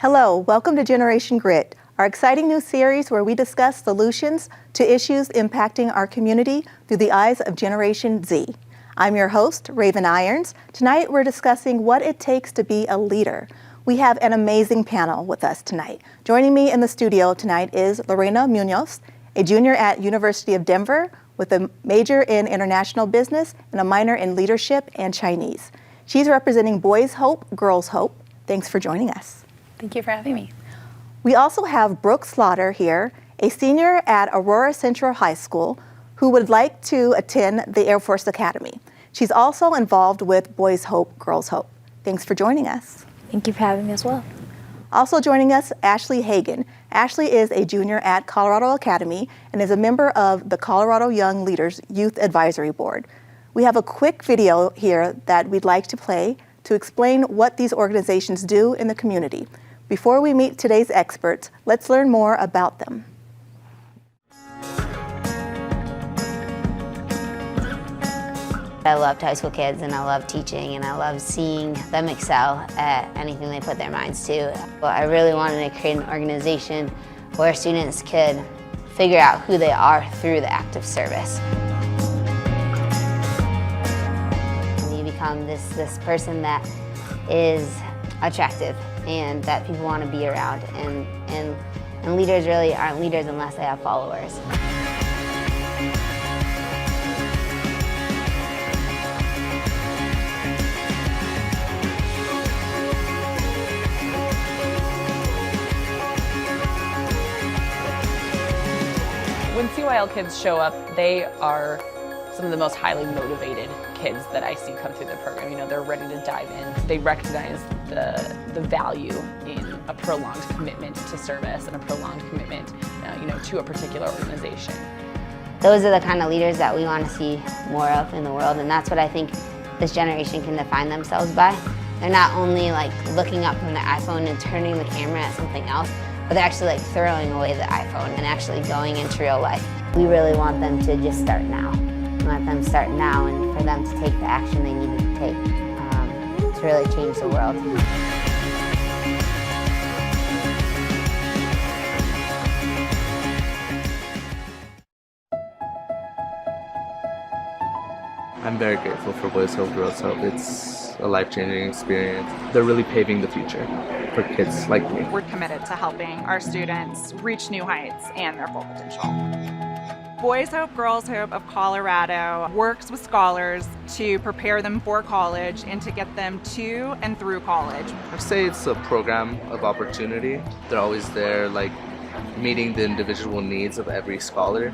Hello, welcome to Generation Grit, our exciting new series where we discuss solutions to issues impacting our community through the eyes of Generation Z. I'm your host, Rayven Irons. Tonight we're discussing what it takes to be a leader. We have an amazing panel with us tonight. Joining me in the studio tonight is Lorena Munoz, a junior at University of Denver with a major in international business and a minor in leadership and Chinese. She's representing Boys Hope, Girls Hope. Thanks for joining us. Thank you for having me. We also have Brooke Slaughter here, a senior at Aurora Central High School who would like to attend the Air Force Academy. She's also involved with Boys Hope, Girls Hope. Thanks for joining us. Thank you for having me as well. Also joining us, Ashley Hagan. Ashley is a junior at Colorado Academy and is a member of the Colorado Young Leaders Youth Advisory Board. We have a quick video here that we'd like to play to explain what these organizations do in the community. Before we meet today's experts, let's learn more about them. I loved high school kids and I love teaching and I love seeing them excel at anything they put their minds to. But I really wanted to create an organization where students could figure out who they are through the act of service. And you become this person that is attractive and that people want to be around, and leaders really aren't leaders unless they have followers. When CYL kids show up, they are some of the most highly motivated kids that I see come through the program. You know, they're ready to dive in. They recognize the value in a prolonged commitment to service and a prolonged commitment, to a particular organization. Those are the kind of leaders that we want to see more of in the world, and that's what I think this generation can define themselves by. They're not only like looking up from their iPhone and turning the camera at something else, but they're actually like throwing away the iPhone and actually going into real life. We really want them to just start now. We want them to start now and for them to take the action they need to take to really change the world. I'm very grateful for Boys Hope, Girls Hope. It's a life-changing experience. They're really paving the future for kids like me. We're committed to helping our students reach new heights and their full potential. Boys Hope, Girls Hope of Colorado works with scholars to prepare them for college and to get them to and through college. I'd say it's a program of opportunity. They're always there, like meeting the individual needs of every scholar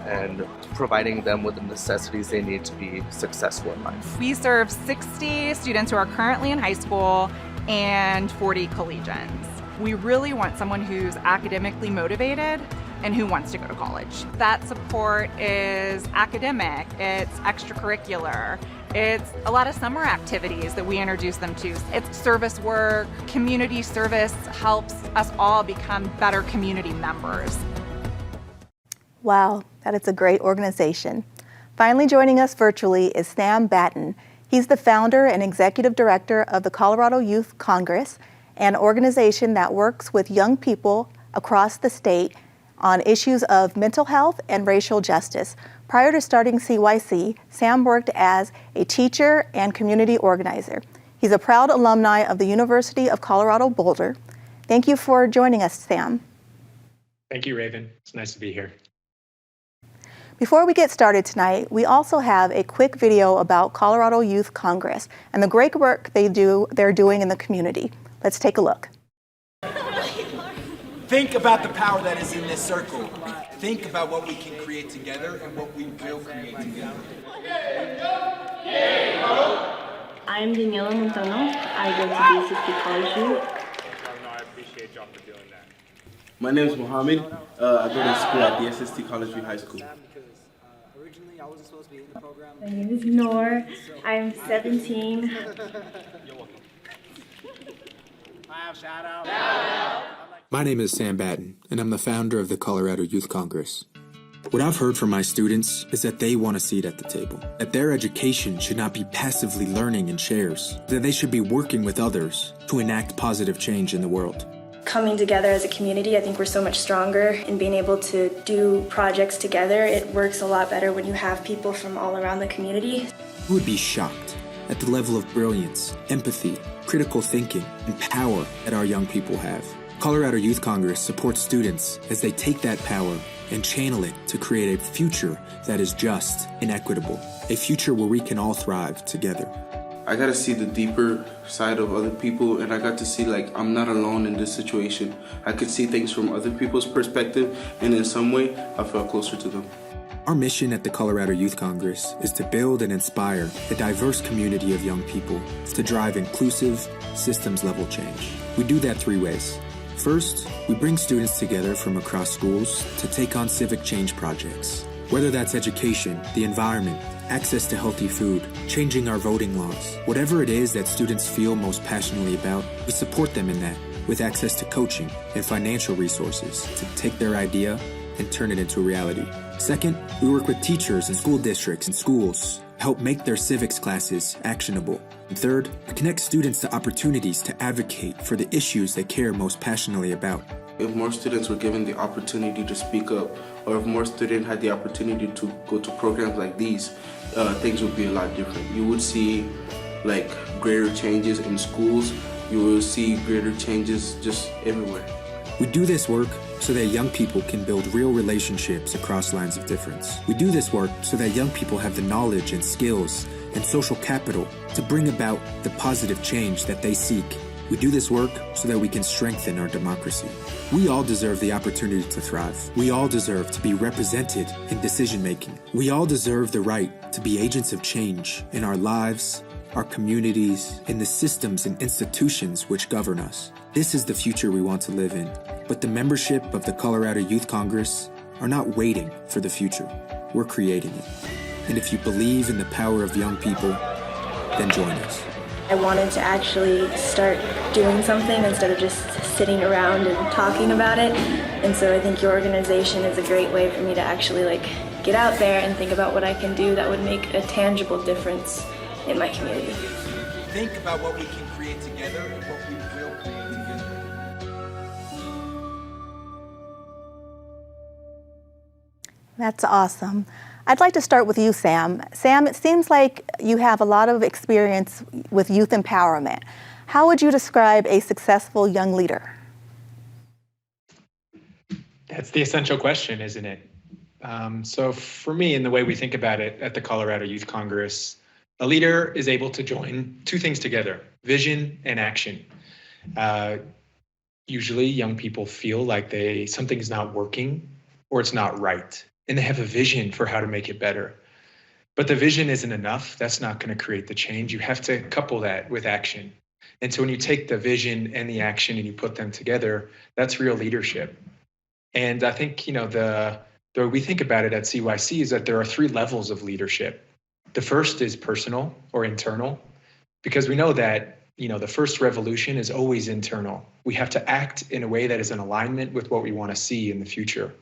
and providing them with the necessities they need to be successful in life. We serve 60 students who are currently in high school and 40 collegians. We really want someone who's academically motivated and who wants to go to college. That support is academic, it's extracurricular, it's a lot of summer activities that we introduce them to. It's service work, community service helps us all become better community members. Wow, that is a great organization. Finally joining us virtually is Sam Batten. He's the founder and executive director of the Colorado Youth Congress, an organization that works with young people across the state on issues of mental health and racial justice. Prior to starting CYC, Sam worked as a teacher and community organizer. He's a proud alumni of the University of Colorado Boulder. Thank you for joining us, Sam. Thank you, Rayven. It's nice to be here. Before we get started tonight, we also have a quick video about Colorado Youth Congress and the great work they're doing in the community. Let's take a look. Think about the power that is in this circle. Think about what we can create together and what we will create together. I'm Daniela Montano. I go to BSST College Youth. I appreciate y'all for doing that. My name is Mohammed. I go to school at DSST College View High School. My name is Noor. I'm 17. My name is Sam Batten, and I'm the founder of the Colorado Youth Congress. What I've heard from my students is that they want a seat at the table, that their education should not be passively learning in chairs, that they should be working with others to enact positive change in the world. Coming together as a community, I think we're so much stronger in being able to do projects together. It works a lot better when you have people from all around the community. You would be shocked at the level of brilliance, empathy, critical thinking, and power that our young people have. Colorado Youth Congress supports students as they take that power and channel it to create a future that is just and equitable, a future where we can all thrive together. I got to see the deeper side of other people, and I got to see like I'm not alone in this situation. I could see things from other people's perspective, and in some way I felt closer to them. Our mission at the Colorado Youth Congress is to build and inspire a diverse community of young people to drive inclusive, systems-level change. We do that three ways. First, we bring students together from across schools to take on civic change projects. Whether that's education, the environment, access to healthy food, changing our voting laws, whatever it is that students feel most passionately about, we support them in that with access to coaching and financial resources to take their idea and turn it into reality. Second, we work with teachers and school districts and schools to help make their civics classes actionable. And third, we connect students to opportunities to advocate for the issues they care most passionately about. If more students were given the opportunity to speak up, or if more students had the opportunity to go to programs like these, things would be a lot different. You would see like greater changes in schools. You will see greater changes just everywhere. We do this work so that young people can build real relationships across lines of difference. We do this work so that young people have the knowledge and skills and social capital to bring about the positive change that they seek. We do this work so that we can strengthen our democracy. We all deserve the opportunity to thrive. We all deserve to be represented in decision-making. We all deserve the right to be agents of change in our lives, our communities, and the systems and institutions which govern us. This is the future we want to live in. But the membership of the Colorado Youth Congress are not waiting for the future. We're creating it. And if you believe in the power of young people, then join us. I wanted to actually start doing something instead of just sitting around and talking about it. And so I think your organization is a great way for me to actually get out there and think about what I can do that would make a tangible difference in my community. Think about what we can create together and what we will create together. That's awesome. I'd like to start with you, Sam. Sam, it seems like you have a lot of experience with youth empowerment. How would you describe a successful young leader? That's the essential question, isn't it? So for me, in the way we think about it at the Colorado Youth Congress, a leader is able to join two things together, vision and action. Usually young people feel like something's not working or it's not right, and they have a vision for how to make it better. But the vision isn't enough. That's not going to create the change. You have to couple that with action. And so when you take the vision and the action and you put them together, that's real leadership. And I think, the way we think about it at CYC is that there are three levels of leadership. The first is personal or internal, because we know that, the first revolution is always internal. We have to act in a way that is in alignment with what we want to see in the future.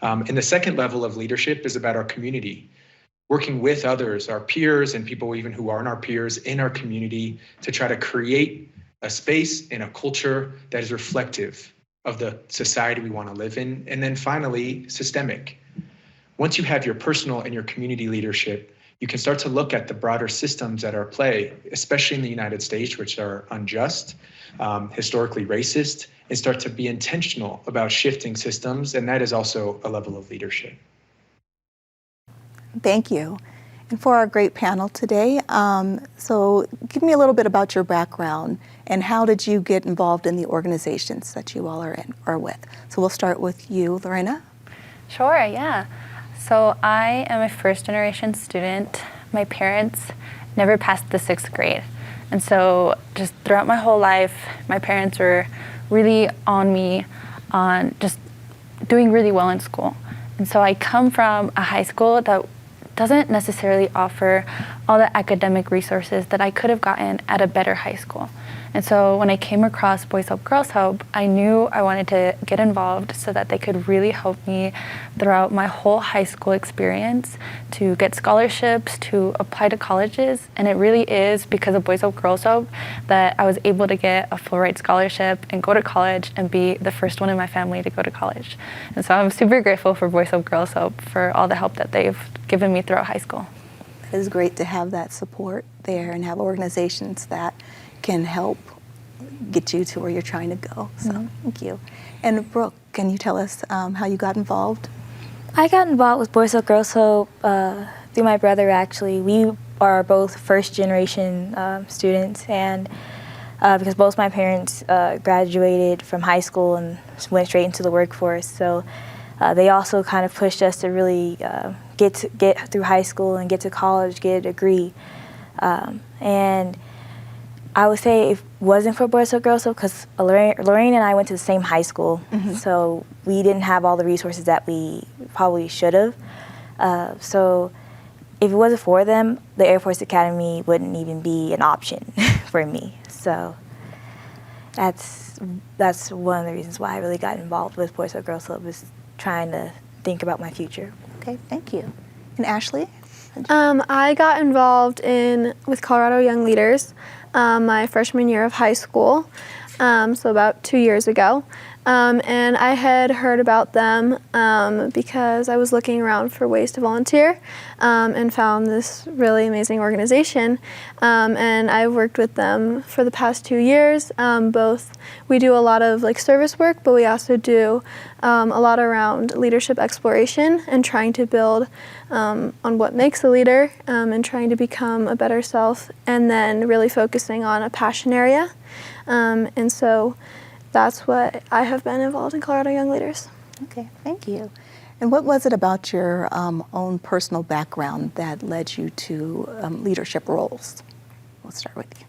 And the second level of leadership is about our community, working with others, our peers and people even who aren't our peers in our community to try to create a space and a culture that is reflective of the society we want to live in. And then finally, systemic. Once you have your personal and your community leadership, you can start to look at the broader systems that are at play, especially in the United States, which are unjust, historically racist, and start to be intentional about shifting systems. And that is also a level of leadership. Thank you. And for our great panel today, so give me a little bit about your background and how did you get involved in the organizations that you all are with? So we'll start with you, Lorena. Sure, yeah. So I am a first-generation student. My parents never passed the 6th grade. And so just throughout my whole life, my parents were really on me on just doing really well in school. And so I come from a high school that doesn't necessarily offer all the academic resources that I could have gotten at a better high school. And so when I came across Boys Help, Girls Help, I knew I wanted to get involved so that they could really help me throughout my whole high school experience to get scholarships, to apply to colleges. And it really is because of Boys Help, Girls Help that I was able to get a full ride scholarship and go to college and be the first one in my family to go to college. And so I'm super grateful for Boys Help, Girls Help for all the help that they've given me throughout high school. It is great to have that support there and have organizations that can help get you to where you're trying to go. So thank you. And Brooke, can you tell us how you got involved? I got involved with Boys Help, Girls Help through my brother, actually. We are both first-generation students, and because both my parents graduated from high school and went straight into the workforce, so they also kind of pushed us to really get through high school and get to college, get a degree. And I would say if it wasn't for Boys Help, Girls Help, because Lorraine and I went to the same high school, so we didn't have all the resources that we probably should have. So if it wasn't for them, the Air Force Academy wouldn't even be an option for me. So that's one of the reasons why I really got involved with Boys Help, Girls Help, was trying to think about my future. Okay, thank you. And Ashley? I got involved with Colorado Young Leaders my freshman year of high school, so about 2 years ago. And I had heard about them because I was looking around for ways to volunteer and found this really amazing organization. And I've worked with them for the past 2 years. We do a lot of service work, but we also do a lot around leadership exploration and trying to build on what makes a leader and trying to become a better self, and then really focusing on a passion area. And so that's what I have been involved in Colorado Young Leaders. Okay, thank you. And what was it about your own personal background that led you to leadership roles? We'll start with you.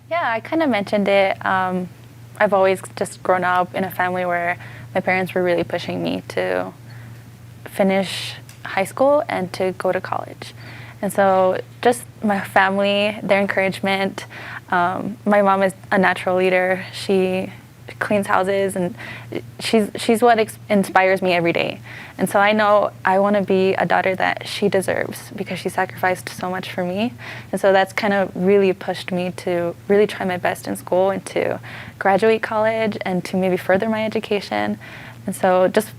Yeah, I kind of mentioned it. I've always just grown up in a family where my parents were really pushing me to finish high school and to go to college. And so just my family, their encouragement. My mom is a natural leader. She cleans houses, and she's what inspires me every day. And so I know I want to be a daughter that she deserves because she sacrificed so much for me. And so that's kind of really pushed me to really try my best in school and to graduate college and to maybe further my education. And so just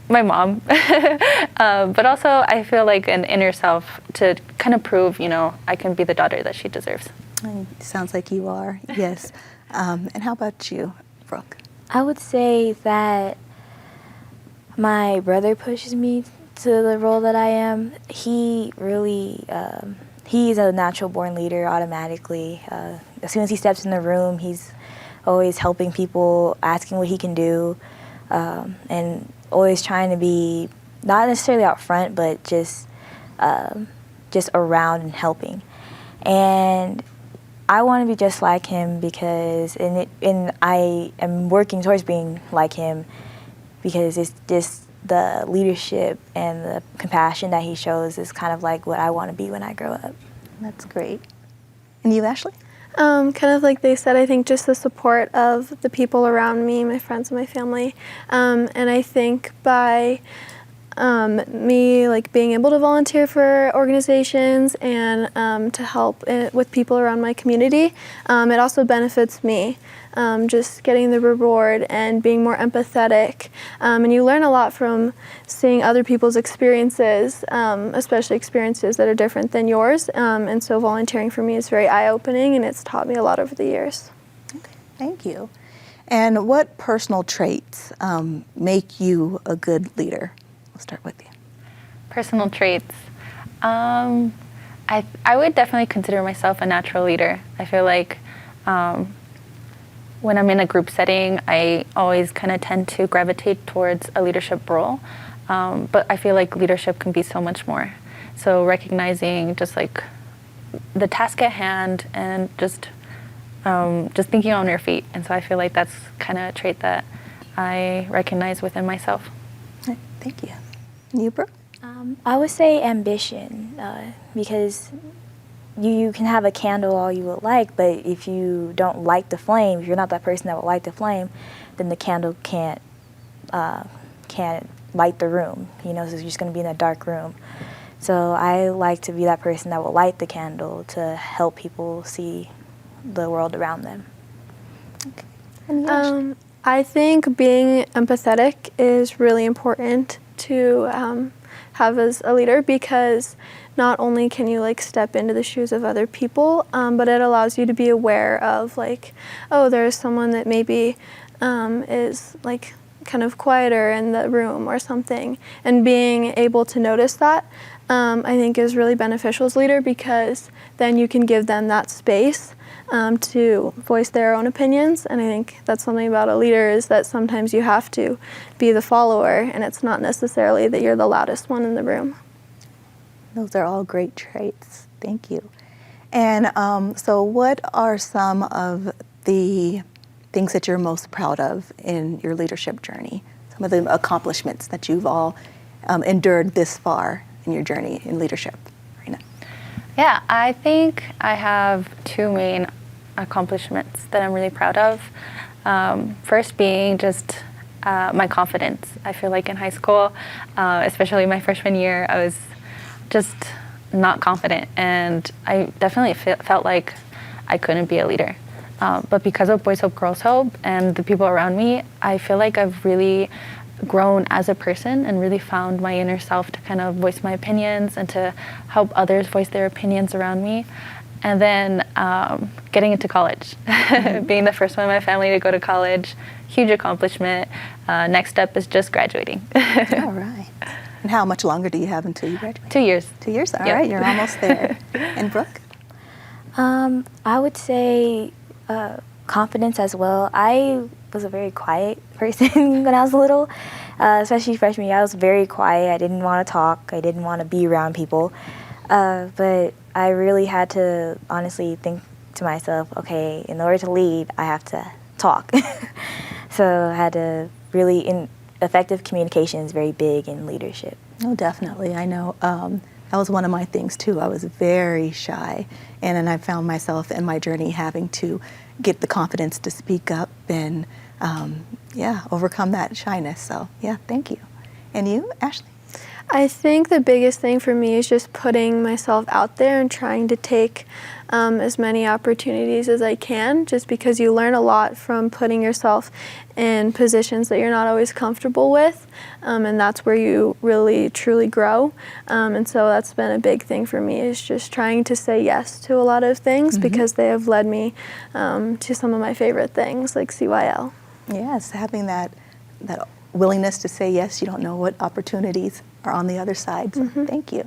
my mom, but also I feel like an inner self to kind of prove, I can be the daughter that she deserves. Sounds like you are, yes. And how about you, Brooke? I would say that my brother pushes me to the role that I am. He really, he's a natural born leader automatically. As soon as he steps in the room, he's always helping people, asking what he can do, and always trying to be not necessarily out front, but just around and helping. And I want to be just like him because, and I am working towards being like him because it's just the leadership and the compassion that he shows is kind of like what I want to be when I grow up. That's great. And you, Ashley? Kind of like they said, I think just the support of the people around me, my friends and my family. And I think by me being able to volunteer for organizations and to help with people around my community, it also benefits me. Just getting the reward and being more empathetic. And you learn a lot from seeing other people's experiences, especially experiences that are different than yours. And so volunteering for me is very eye-opening, and it's taught me a lot over the years. Okay, thank you. And what personal traits make you a good leader? We'll start with you. Personal traits. I would definitely consider myself a natural leader. I feel like when I'm in a group setting, I always kind of tend to gravitate towards a leadership role. But I feel like leadership can be so much more. So recognizing just the task at hand and just thinking on your feet. And so I feel like that's kind of a trait that I recognize within myself. Thank you. And you, Brooke? I would say ambition because you can have a candle all you would like, but if you don't like the flame, if you're not that person that would like the flame, then the candle can't light the room, you know, so you're just going to be in a dark room. So I like to be that person that will light the candle to help people see the world around them. Okay. I think being empathetic is really important to have as a leader, because not only can you like step into the shoes of other people, but it allows you to be aware of like, oh, there's someone that maybe is like kind of quieter in the room or something, and being able to notice that I think is really beneficial as leader, because then you can give them that space to voice their own opinions. And I think that's something about a leader, is that sometimes you have to be the follower, and it's not necessarily that you're the loudest one in the room. Those are all great traits. Thank you. And so what are some of the things that you're most proud of in your leadership journey? Some of the accomplishments that you've all endured this far in your journey in leadership? Rayna. Yeah, I think I have two main accomplishments that I'm really proud of. First being just my confidence. I feel like in high school, especially my freshman year, I was just not confident, and I definitely felt like I couldn't be a leader. But because of Boys Hope, Girls Hope, and the people around me, I feel like I've really grown as a person and really found my inner self to kind of voice my opinions and to help others voice their opinions around me. And then getting into college, being the first one in my family to go to college, huge accomplishment. Next step is just graduating. All right. And how much longer do you have until you graduate? 2 years. 2 years? All right, you're almost there. And Brooke? I would say confidence as well. I was a very quiet person when I was little, especially freshman year. I was very quiet. I didn't want to talk. I didn't want to be around people. But I really had to honestly think to myself, okay, in order to lead, I have to talk. So I had to really, effective communication is very big in leadership. Oh, definitely. I know that was one of my things too. I was very shy, and then I found myself in my journey having to get the confidence to speak up and overcome that shyness. So yeah, thank you. And you, Ashley? I think the biggest thing for me is just putting myself out there and trying to take as many opportunities as I can, just because you learn a lot from putting yourself in positions that you're not always comfortable with, and that's where you really truly grow. And so that's been a big thing for me, is just trying to say yes to a lot of things, because they have led me to some of my favorite things like CYL. Yes, having that willingness to say yes. You don't know what opportunities are on the other side. So thank you.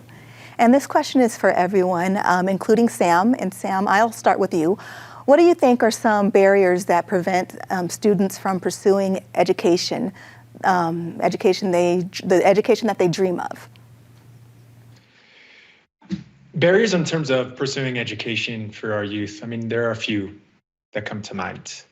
And this question is for everyone, including Sam. And Sam, I'll start with you. What do you think are some barriers that prevent students from pursuing education, the education that they dream of? Barriers in terms of pursuing education for our youth, I mean, there are a few that come to mind.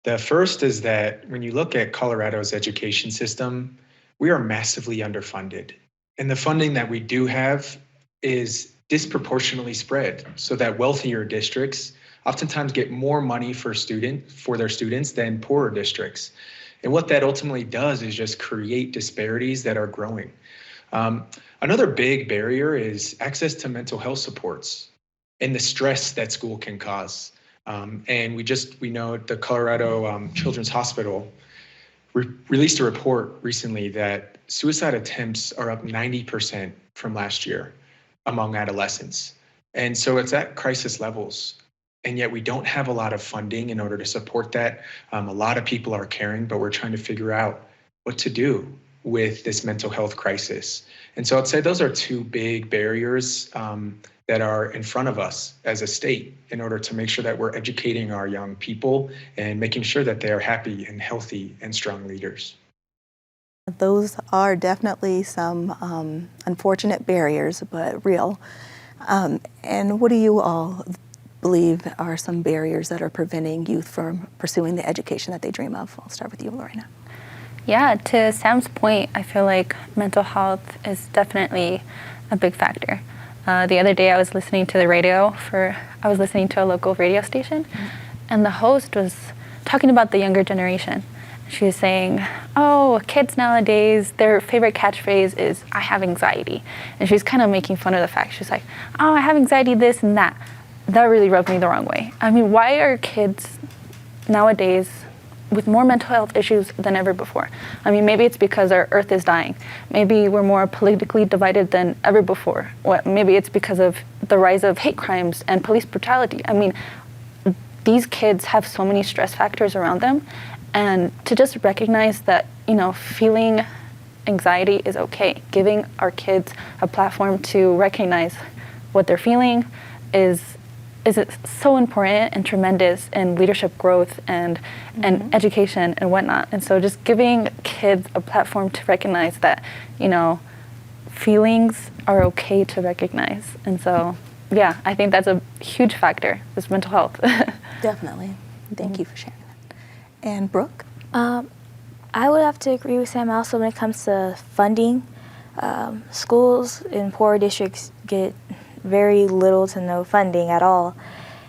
The first is that when you look at Colorado's education system, we are massively underfunded. And the funding that we do have is disproportionately spread, so that wealthier districts oftentimes get more money for their students than poorer districts. And what that ultimately does is just create disparities that are growing. Another big barrier is access to mental health supports and the stress that school can cause. And we know the Colorado Children's Hospital released a report recently that suicide attempts are up 90% from last year among adolescents. And so it's at crisis levels. And yet we don't have a lot of funding in order to support that. A lot of people are caring, but we're trying to figure out what to do with this mental health crisis. And so I'd say those are two big barriers that are in front of us as a state in order to make sure that we're educating our young people and making sure that they are happy and healthy and strong leaders. Those are definitely some unfortunate barriers, but real. And what do you all believe are some barriers that are preventing youth from pursuing the education that they dream of? I'll start with you, Lorena. Yeah, to Sam's point, I feel like mental health is definitely a big factor. The other day I was listening to the radio I was listening to a local radio station, and the host was talking about the younger generation. She was saying, oh, kids nowadays, their favorite catchphrase is, I have anxiety. And she's kind of making fun of the fact. She's like, oh, I have anxiety, this and that. That really rubbed me the wrong way. I mean, why are kids nowadays with more mental health issues than ever before? I mean, maybe it's because our earth is dying. Maybe we're more politically divided than ever before. Maybe it's because of the rise of hate crimes and police brutality. I mean, these kids have so many stress factors around them, and to just recognize that, feeling anxiety is okay. Giving our kids a platform to recognize what they're feeling is so important and tremendous in leadership growth and education and whatnot. And so just giving kids a platform to recognize that, feelings are okay to recognize. And so, yeah, I think that's a huge factor, is mental health. Definitely. Thank you for sharing that. And Brooke? I would have to agree with Sam also when it comes to funding. Schools in poor districts get very little to no funding at all,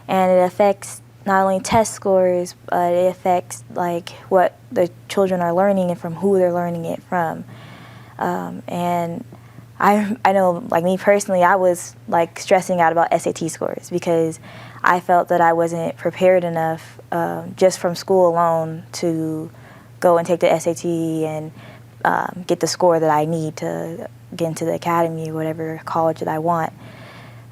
and it affects not only test scores, but it affects like what the children are learning and from who they're learning it from. And I know, like me personally, I was like stressing out about SAT scores because I felt that I wasn't prepared enough just from school alone to go and take the SAT and get the score that I need to get into the academy or whatever college that I want.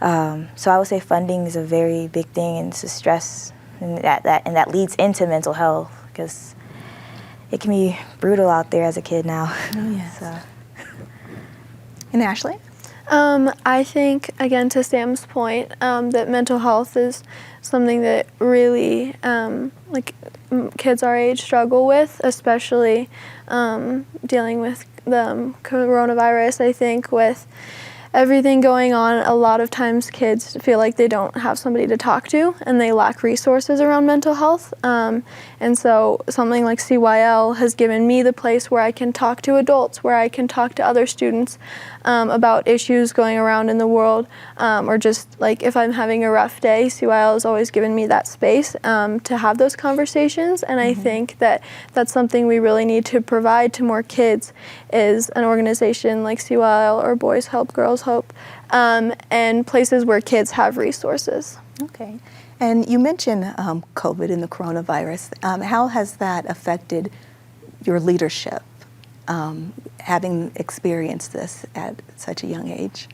So I would say funding is a very big thing, and it's a stress, and that leads into mental health because it can be brutal out there as a kid now. Oh, yes. So. And Ashley? I think, again, to Sam's point, that mental health is something that really, kids our age struggle with, especially dealing with the coronavirus. I think with everything going on, a lot of times kids feel like they don't have somebody to talk to and they lack resources around mental health. And so something like CYL has given me the place where I can talk to adults, where I can talk to other students about issues going around in the world, or just like if I'm having a rough day, CYL has always given me that space to have those conversations. And I think that that's something we really need to provide to more kids, is an organization like CYL or Boys Help, Girls Hope, and places where kids have resources. Okay. And you mentioned COVID and the coronavirus. How has that affected your leadership, having experienced this at such a young age?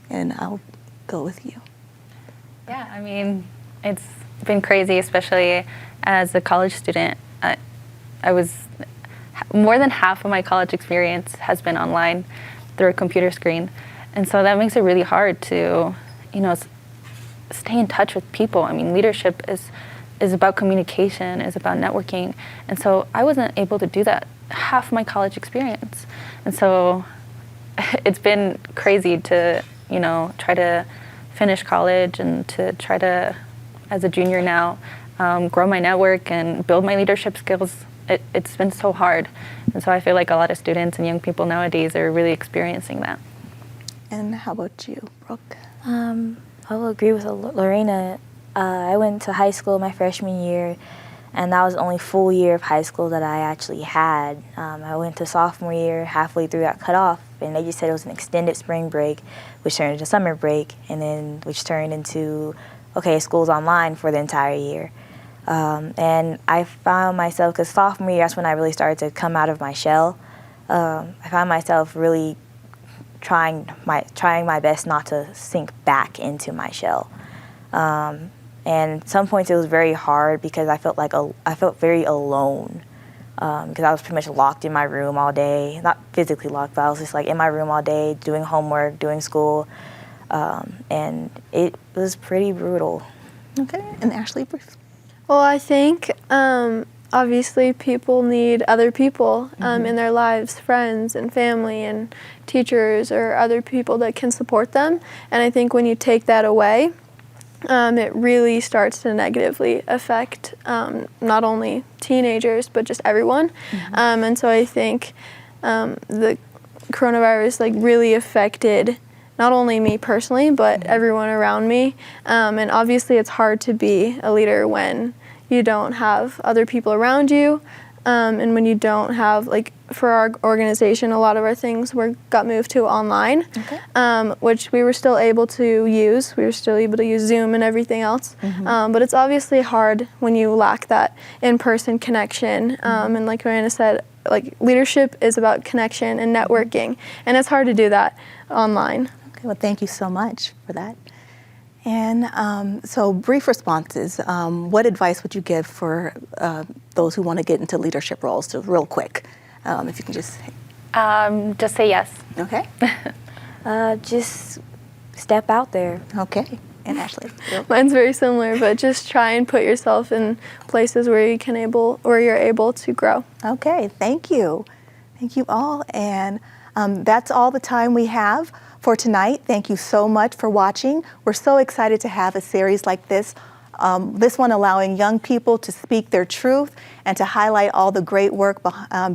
And I'll go with you. Yeah, I mean, it's been crazy, especially as a college student. I was, more than half of my college experience has been online through a computer screen. And so that makes it really hard to, stay in touch with people. I mean, leadership is about communication, is about networking. And so I wasn't able to do that half my college experience. And so it's been crazy to, try to finish college and to try to, as a junior now, grow my network and build my leadership skills. It's been so hard. And so I feel like a lot of students and young people nowadays are really experiencing that. And how about you, Brooke? I will agree with Lorena. I went to high school my freshman year, and that was the only full year of high school that I actually had. I went to sophomore year, halfway through got cut off, and they just said it was an extended spring break, which turned into summer break, and then which turned into, okay, school's online for the entire year. And I found myself, because sophomore year, that's when I really started to come out of my shell. I found myself really trying my best not to sink back into my shell. And at some points it was very hard because I felt very alone, because I was pretty much locked in my room all day. Not physically locked, but I was just like in my room all day doing homework, doing school, and it was pretty brutal. Okay, and Ashley, briefly. Well, I think obviously people need other people in their lives, friends and family and teachers or other people that can support them. And I think when you take that away, it really starts to negatively affect not only teenagers, but just everyone. And so I think the coronavirus really affected not only me personally, but everyone around me. And obviously it's hard to be a leader when you don't have other people around you, and when you don't have, like, for our organization, a lot of our things got moved to online, which we were still able to use. We were still able to use Zoom and everything else. But it's obviously hard when you lack that in-person connection. And like Miranda said, like, leadership is about connection and networking, and it's hard to do that online. Okay, well, thank you so much for that. And so brief responses. What advice would you give for those who want to get into leadership roles? So real quick, if you can just say yes. Okay. Just step out there. Okay. And Ashley? Mine's very similar, but just try and put yourself in places where you're able to grow. Okay, thank you. Thank you all. And that's all the time we have for tonight. Thank you so much for watching. We're so excited to have a series like this. This one allowing young people to speak their truth and to highlight all the great work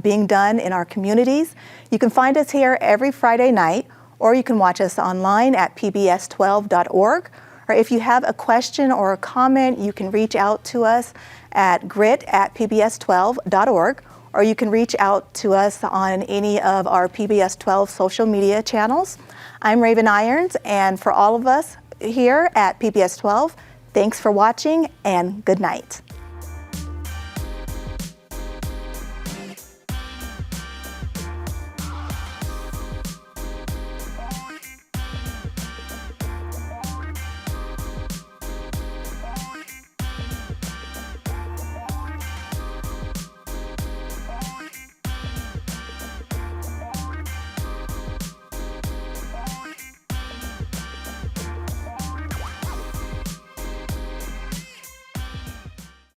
being done in our communities. You can find us here every Friday night, or you can watch us online at pbs12.org. Or if you have a question or a comment, you can reach out to us at grit@pbs12.org, or you can reach out to us on any of our PBS 12 social media channels. I'm Rayven Irons, and for all of us here at PBS 12, thanks for watching and good night.